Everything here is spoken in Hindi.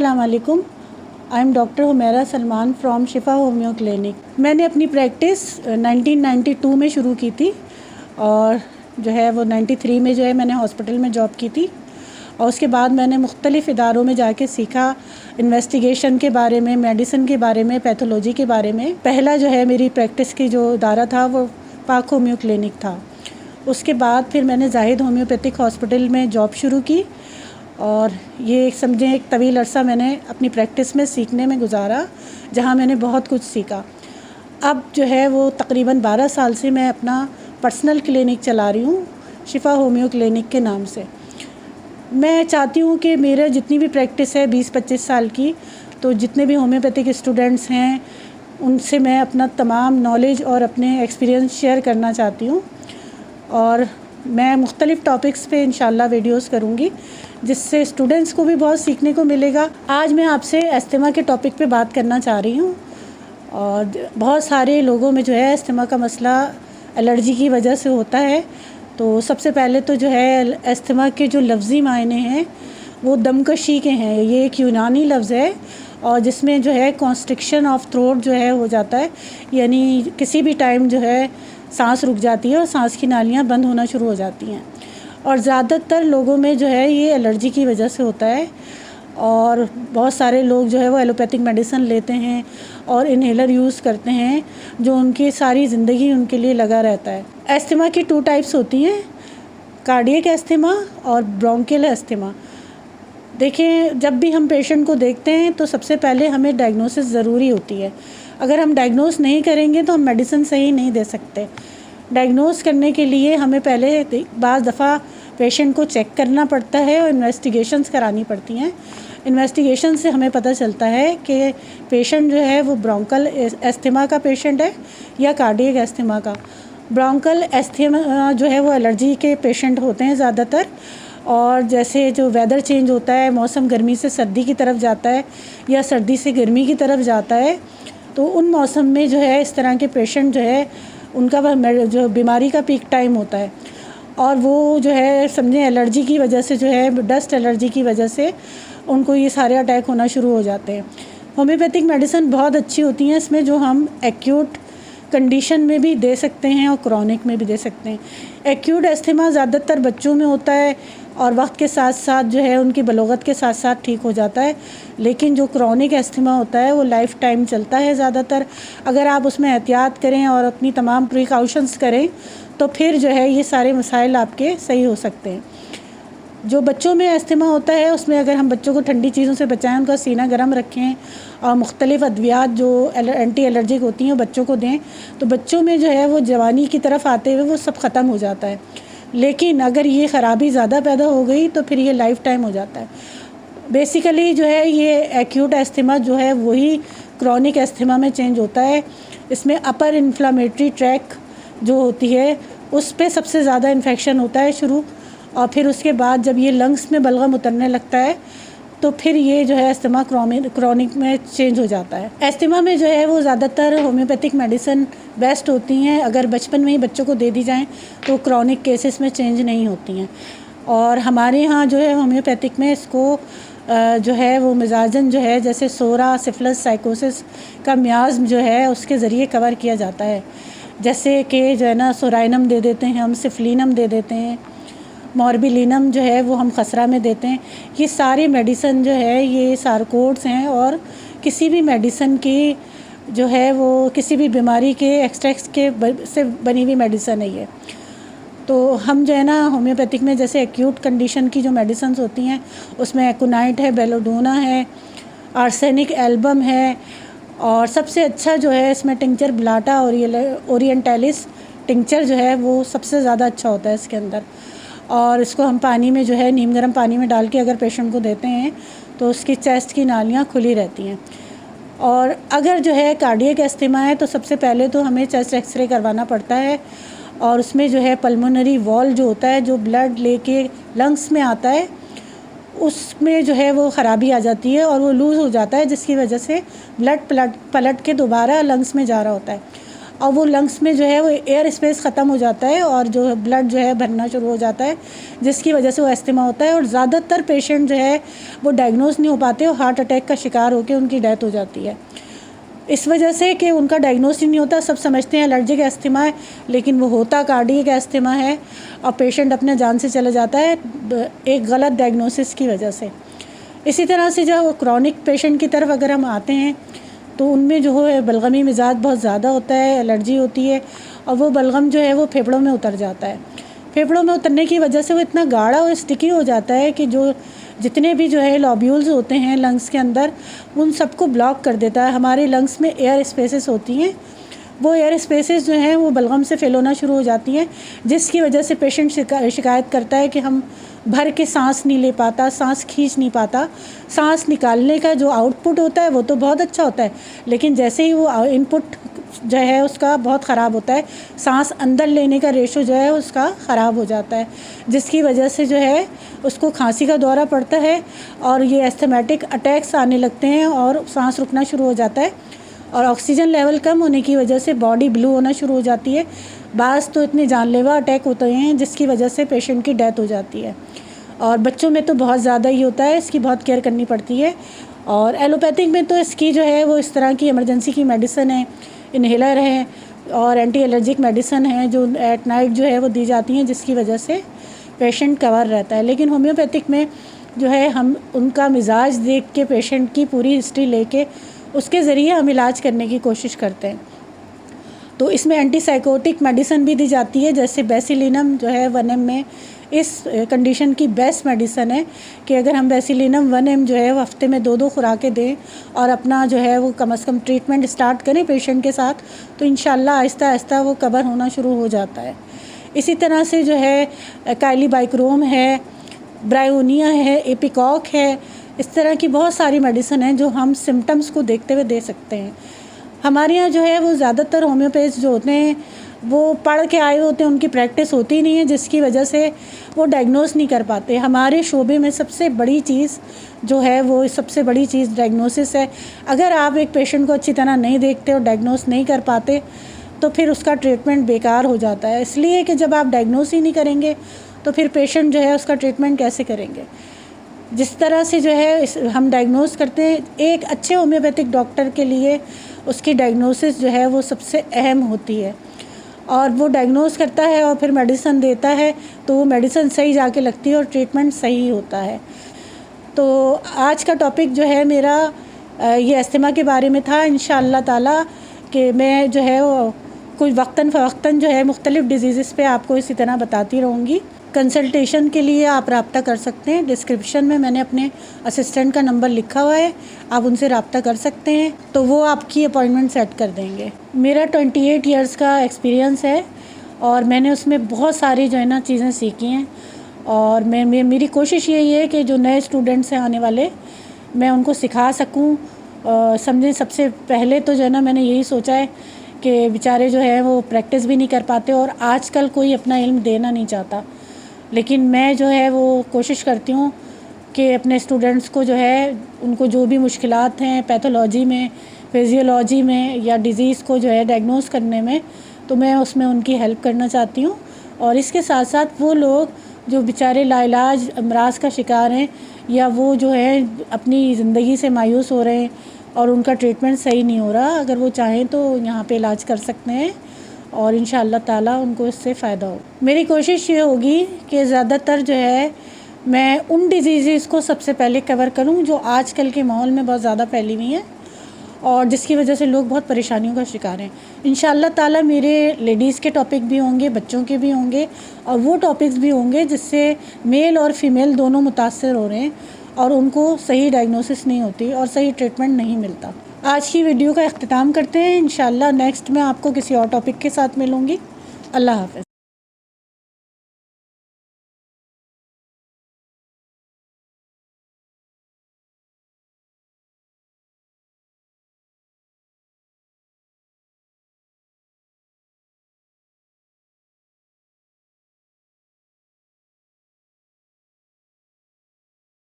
अस्सलाम वालेकुम। I am doctor Humaira Salman from Shifa homeo clinic. मैंने अपनी प्रैक्टिस 1992 में शुरू की थी और जो है वो 93 में जो है मैंने हॉस्पिटल में जॉब की थी और उसके बाद मैंने मुख्तलिफ़ इदारों में जाके सीखा इन्वेस्टिगेशन के बारे में, मेडिसिन के बारे में, पैथोलॉजी के बारे में। पहला जो है मेरी प्रैक्टिस की जो इदारा था वो पाक होम्यो क्लिनिक था। उसके बाद फिर मैंने जाहिद होम्योपैथिक हॉस्पिटल में जॉब शुरू की और ये समझें एक तवील अरसा मैंने अपनी प्रैक्टिस में सीखने में गुजारा, जहाँ मैंने बहुत कुछ सीखा। अब जो है वो तकरीबन 12 साल से मैं अपना पर्सनल क्लिनिक चला रही हूँ शिफा होम्यो क्लिनिक के नाम से। मैं चाहती हूँ कि मेरा जितनी भी प्रैक्टिस है 20-25 साल की, तो जितने भी होम्योपैथिक स्टूडेंट्स हैं उनसे मैं अपना तमाम नॉलेज और अपने एक्सपीरियंस शेयर करना चाहती हूँ और मैं मुख्तलिफ़ टॉपिक्स पे इंशाल्लाह वीडियोस करूँगी जिससे स्टूडेंट्स को भी बहुत सीखने को मिलेगा। आज मैं आपसे अस्थमा के टॉपिक पे बात करना चाह रही हूँ और बहुत सारे लोगों में जो है अस्थमा का मसला एलर्जी की वजह से होता है। तो सबसे पहले तो जो है अस्थमा के जो लफ्ज़ी मायने हैं वो दमकशी के हैं। ये एक यूनानी लफ्ज़ है और जिसमें जो है कॉन्स्ट्रिक्शन ऑफ थ्रोट जो है हो जाता है, यानी किसी भी टाइम जो है सांस रुक जाती है और सांस की नालियाँ बंद होना शुरू हो जाती हैं और ज़्यादातर लोगों में जो है ये एलर्जी की वजह से होता है। और बहुत सारे लोग जो है वो एलोपैथिक मेडिसिन लेते हैं और इन्हेलर यूज़ करते हैं जो उनकी सारी ज़िंदगी उनके लिए लगा रहता है। अस्थमा की 2 टाइप्स होती हैं, कार्डियक अस्थमा और ब्रोंकियल अस्थमा। देखिए, जब भी हम पेशेंट को देखते हैं तो सबसे पहले हमें डायग्नोसिस ज़रूरी होती है। अगर हम डायग्नोस नहीं करेंगे तो हम मेडिसिन सही नहीं दे सकते। डायग्नोस करने के लिए हमें पहले बाज़ दफ़ा पेशेंट को चेक करना पड़ता है और इन्वेस्टिगेशंस करानी पड़ती हैं। इन्वेस्टिगेशन से हमें पता चलता है कि पेशेंट जो है वो ब्रोंकल अस्थमा का पेशेंट है या कार्डियक अस्थमा का। ब्रोंकल अस्थमा जो है वो एलर्जी के पेशेंट होते हैं ज़्यादातर, और जैसे जो वेदर चेंज होता है, मौसम गर्मी से सर्दी की तरफ जाता है या सर्दी से गर्मी की तरफ जाता है, तो उन मौसम में जो है इस तरह के पेशेंट जो है उनका वह जो बीमारी का पीक टाइम होता है और वो जो है समझें एलर्जी की वजह से जो है डस्ट एलर्जी की वजह से उनको ये सारे अटैक होना शुरू हो जाते हैं। होम्योपैथिक मेडिसिन बहुत अच्छी होती हैं इसमें, जो हम एक्यूट कंडीशन में भी दे सकते हैं और क्रॉनिक में भी दे सकते हैं। एक्यूट अस्थमा ज़्यादातर बच्चों में होता है और वक्त के साथ साथ जो है उनकी बलोगत के साथ साथ ठीक हो जाता है, लेकिन जो क्रॉनिक अस्थमा होता है वो लाइफ टाइम चलता है ज़्यादातर। अगर आप उसमें एहतियात करें और अपनी तमाम प्रिकॉशंस करें तो फिर जो है ये सारे मसाइल आपके सही हो सकते हैं। जो बच्चों में अस्थमा होता है उसमें अगर हम बच्चों को ठंडी चीज़ों से बचाएं, उनका सीना गर्म रखें और मुख्तलिफ़ अद्वियात जो एंटी एलर्जिक होती हैं वो बच्चों को दें, तो बच्चों में जो है वो जवानी की तरफ आते हुए वो सब ख़त्म हो जाता है। लेकिन अगर ये ख़राबी ज़्यादा पैदा हो गई तो फिर ये लाइफ टाइम हो जाता है। बेसिकली जो है ये एक्यूट अस्थमा जो है वही क्रॉनिक अस्थमा में चेंज होता है। इसमें अपर इन्फ्लामेटरी ट्रैक जो होती है उस पर सबसे ज़्यादा इन्फेक्शन होता है शुरू, और फिर उसके बाद जब ये लंग्स में बलगम उतरने लगता है तो फिर ये जो है अस्थमा क्रॉनिक में चेंज हो जाता है। अस्थमा में जो है वो ज़्यादातर होम्योपैथिक मेडिसिन बेस्ट होती हैं। अगर बचपन में ही बच्चों को दे दी जाएँ तो क्रॉनिक केसेस में चेंज नहीं होती हैं। और हमारे यहाँ जो है होम्योपैथिक में इसको जो है वो मिजाजन जो है जैसे सोरा, सिफिलिस, साइकोसिस का म्याज़ जो है उसके ज़रिए कवर किया जाता है। जैसे कि जो है ना सोराइनम दे देते हैं हम, सिफलिनम दे देते हैं, मॉर्बिलिनम जो है वो हम खसरा में देते हैं। ये सारी मेडिसिन जो है ये सारकोड्स हैं और किसी भी मेडिसिन की जो है वो किसी भी बीमारी के एक्सट्रैक्ट्स के से बनी हुई मेडिसिन है ये। तो हम जो है ना होम्योपैथिक में जैसे एक्यूट कंडीशन की जो मेडिसिन होती हैं उसमें एकोनाइट है, बेलोडोना है, आर्सेनिक एल्बम है, और सबसे अच्छा जो है इसमें टिंचर ब्लाटा ओरिएंटालिस टिंचर जो है वो सबसे ज़्यादा अच्छा होता है इसके अंदर। और इसको हम पानी में जो है नीम गर्म पानी में डाल के अगर पेशेंट को देते हैं तो उसकी चेस्ट की नालियाँ खुली रहती हैं। और अगर जो है कार्डियक अस्थमा है तो सबसे पहले तो हमें चेस्ट एक्सरे करवाना पड़ता है और उसमें जो है पल्मोनरी वॉल जो होता है, जो ब्लड लेके लंग्स में आता है, उसमें जो है वो ख़राबी आ जाती है और वो लूज़ हो जाता है, जिसकी वजह से ब्लड पलट के दोबारा लंग्स में जा रहा होता है। और वो लंग्स में जो है वो एयर स्पेस ख़त्म हो जाता है और जो ब्लड जो है भरना शुरू हो जाता है, जिसकी वजह से वो अस्थमा होता है। और ज़्यादातर पेशेंट जो है वो डायग्नोज नहीं हो पाते और हार्ट अटैक का शिकार होकर उनकी डेथ हो जाती है। इस वजह से कि उनका डायग्नोस ही नहीं होता, सब समझते हैं एलर्जिक अस्थमा है, लेकिन वो होता कार्डियक अस्थमा है और पेशेंट अपने जान से चला जाता है एक गलत डायग्नोसिस की वजह से। इसी तरह से जब क्रॉनिक पेशेंट की तरफ अगर हम आते हैं तो उनमें जो है बलगमी मिजाज बहुत ज़्यादा होता है, एलर्जी होती है और वो बलगम जो है वो फेफड़ों में उतर जाता है। फेफड़ों में उतरने की वजह से वो इतना गाढ़ा और स्टिकी हो जाता है कि जो जितने भी जो है लॉब्यूल्स होते हैं लंग्स के अंदर उन सबको ब्लॉक कर देता है। हमारे लंग्स में एयर स्पेसेस होती हैं, वो एयर स्पेसेस जो हैं वो बलगम से फेल होना शुरू हो जाती हैं, जिसकी वजह से पेशेंट शिकायत करता है कि हम भर के सांस नहीं ले पाता, सांस खींच नहीं पाता। सांस निकालने का जो आउटपुट होता है वो तो बहुत अच्छा होता है, लेकिन जैसे ही वो इनपुट जो है उसका बहुत ख़राब होता है, सांस अंदर लेने का रेशो जो है उसका ख़राब हो जाता है, जिसकी वजह से जो है उसको खांसी का दौरा पड़ता है और ये एस्थमेटिक अटैक्स आने लगते हैं और सांस रुकना शुरू हो जाता है और ऑक्सीजन लेवल कम होने की वजह से बॉडी ब्लू होना शुरू हो जाती है। बाज़ तो इतने जानलेवा अटैक होते हैं जिसकी वजह से पेशेंट की डेथ हो जाती है और बच्चों में तो बहुत ज़्यादा ही होता है, इसकी बहुत केयर करनी पड़ती है। और एलोपैथिक में तो इसकी जो है वो इस तरह की इमरजेंसी की मेडिसिन है, इन्हेलर है और एंटी एलर्जिक मेडिसिन है जो एट नाइट जो है वो दी जाती हैं, जिसकी वजह से पेशेंट कवर रहता है। लेकिन होम्योपैथिक में जो है हम उनका मिजाज देख के पेशेंट की पूरी हिस्ट्री लेके उसके ज़रिए हम इलाज करने की कोशिश करते हैं। तो इसमें एंटीसाइकोटिक मेडिसिन भी दी जाती है, जैसे बेसिलिनम जो है 1 mg में इस कंडीशन की बेस्ट मेडिसिन है कि अगर हम बेसिलिनम 1 mg जो है वो हफ्ते में 2-2 खुराकें दें और अपना जो है वो कम से कम ट्रीटमेंट स्टार्ट करें पेशेंट के साथ, तो इंशाल्लाह आहिस्ता आहिस्ता वो कवर होना शुरू हो जाता है। इसी तरह से जो है काइलीबाइक्रोम है, ब्रायोनिया है, एपिकॉक है, इस तरह की बहुत सारी मेडिसिन हैं जो हम सिम्टम्स को देखते हुए दे सकते हैं। हमारे यहाँ जो है वो ज़्यादातर होम्योपैथ जो होते हैं वो पढ़ के आए होते हैं, उनकी प्रैक्टिस होती नहीं है, जिसकी वजह से वो डायग्नोस नहीं कर पाते। हमारे शोबे में सबसे बड़ी चीज़ जो है वो सबसे बड़ी चीज़ डायग्नोसिस है। अगर आप एक पेशेंट को अच्छी तरह नहीं देखते और डायग्नोस नहीं कर पाते तो फिर उसका ट्रीटमेंट बेकार हो जाता है, इसलिए कि जब आप डायग्नोस ही नहीं करेंगे तो फिर पेशेंट जो है उसका ट्रीटमेंट कैसे करेंगे। जिस तरह से जो है हम डायग्नोस करते हैं, एक अच्छे होम्योपैथिक डॉक्टर के लिए उसकी डायग्नोसिस जो है वो सबसे अहम होती है और वो डायग्नोस करता है और फिर मेडिसिन देता है तो वो मेडिसिन सही जाके लगती है और ट्रीटमेंट सही होता है। तो आज का टॉपिक जो है मेरा ये अस्थमा के बारे में था। इंशाअल्लाह ताला कि मैं जो है वो कुछ वक्तन फ़वक्तन जो है मुख्तलिफ़ डिजीज़ पे आपको इसी तरह बताती रहूँगी। कंसल्टेशन के लिए आप रब्ता कर सकते हैं, डिस्क्रिप्शन में मैंने अपने असिस्टेंट का नंबर लिखा हुआ है, आप उनसे रब्ता कर सकते हैं तो वो आपकी अपॉइंटमेंट सेट कर देंगे। मेरा 28 इयर्स का एक्सपीरियंस है और मैंने उसमें बहुत सारी जो है ना चीज़ें सीखी हैं और मेरी कोशिश यही है कि जो नए स्टूडेंट्स हैं आने वाले, मैं उनको सिखा सकूँ। समझें, सबसे पहले तो जो है ना मैंने यही सोचा है कि बेचारे जो है वो प्रैक्टिस भी नहीं कर पाते और आजकल कोई अपना इल्म देना नहीं चाहता, लेकिन मैं जो है वो कोशिश करती हूँ कि अपने स्टूडेंट्स को जो है उनको जो भी मुश्किलात हैं पैथोलॉजी में, फिजियोलॉजी में या डिज़ीज़ को जो है डायग्नोस करने में, तो मैं उसमें उनकी हेल्प करना चाहती हूँ। और इसके साथ साथ वो लोग जो बेचारे लाइलाज अमराज का शिकार हैं या वो जो है अपनी ज़िंदगी से मायूस हो रहे हैं और उनका ट्रीटमेंट सही नहीं हो रहा, अगर वो चाहें तो यहाँ पे इलाज कर सकते हैं और इंशाअल्लाह ताला उनको इससे फ़ायदा हो। मेरी कोशिश ये होगी कि ज़्यादातर जो है मैं उन डिजीज़ को सबसे पहले कवर करूं जो आजकल के माहौल में बहुत ज़्यादा फैली हुई हैं और जिसकी वजह से लोग बहुत परेशानियों का शिकार हैं। इंशाअल्लाह ताला मेरे लेडीज़ के टॉपिक भी होंगे, बच्चों के भी होंगे और वो टॉपिक्स भी होंगे जिससे मेल और फीमेल दोनों मुतासर हो रहे हैं और उनको सही डायग्नोसिस नहीं होती और सही ट्रीटमेंट नहीं मिलता। आज की वीडियो का इख्तिताम करते हैं। इंशाअल्लाह नेक्स्ट मैं आपको किसी और टॉपिक के साथ मिलूँगी। अल्लाह हाफ़िज़।